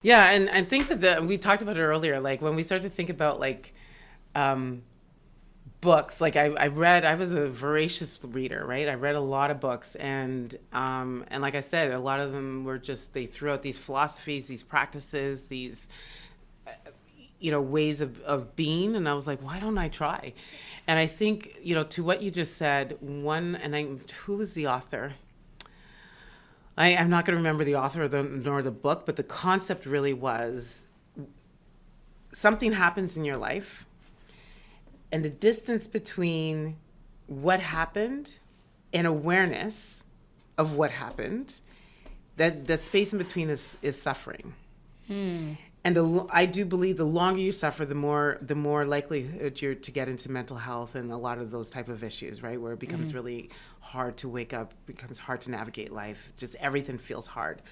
Yeah, and I think that we talked about it earlier, like when we start to think about like um, books, like I was a voracious reader, right? I read a lot of books, and like I said, a lot of them were just, they threw out these philosophies, these practices, these ways of being, and I was like, why don't I try? And I think, to what you just said, who was the author? I'm not going to remember the author nor the book, but the concept really was something happens in your life, and the distance between what happened and awareness of what happened, that the space in between is suffering. And I do believe the longer you suffer, the more likelihood you're to get into mental health and a lot of those type of issues, right? Where it becomes really hard to wake up, becomes hard to navigate life. Just everything feels hard.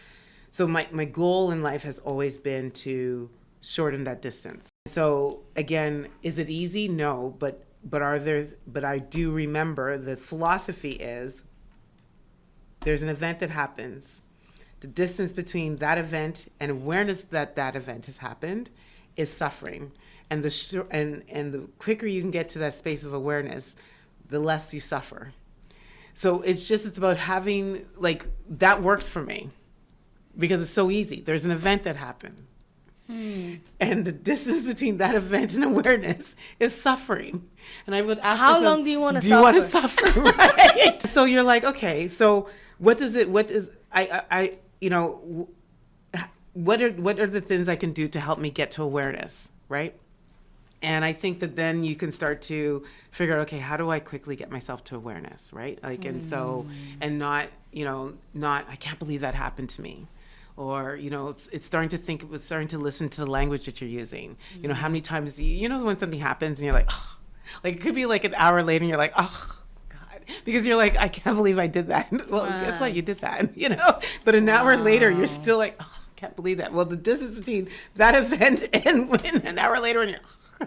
So my goal in life has always been to shorten that distance. So again, is it easy? No, but I do remember the philosophy is there's an event that happens. The distance between that event and awareness that that event has happened is suffering. And the quicker you can get to that space of awareness, the less you suffer. So it's about having, like, that works for me because it's so easy. There's an event that happened. And the distance between that event and awareness is suffering. And I would ask How myself, long do you want to do suffer? you want to suffer? Right? So you're like, okay, so what are the things I can do to help me get to awareness, right? And I think that then you can start to figure out, okay, how do I quickly get myself to awareness, right? Like, and so, and not, I can't believe that happened to me. Or, it's starting to listen to the language that you're using. How many times, when something happens and you're like, oh, like it could be like an hour later and you're like, oh, God. Because you're like, I can't believe I did that. Well, guess what? You did that, But an hour later, you're still like, oh, I can't believe that. Well, the distance between that event and when an hour later and you're,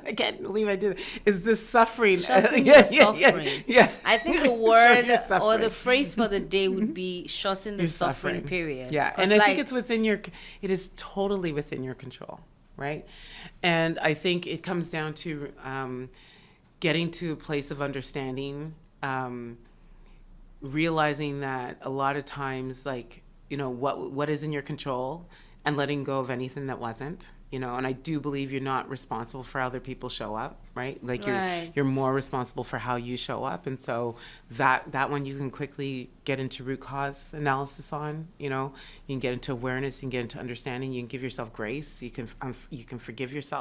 I can't believe I did it, is this suffering. Shutting your suffering. Yeah. I think the word or the phrase for the day would be shutting the suffering period. Yeah, and I think it is totally within your control, right? And I think it comes down to getting to a place of understanding, realizing that a lot of times, like, what is in your control and letting go of anything that wasn't. And I do believe you're not responsible for how other people show up, right? Like you're more responsible for how you show up. And so that one you can quickly get into root cause analysis on, you can get into awareness, you can get into understanding, you can give yourself grace, you can forgive yourself.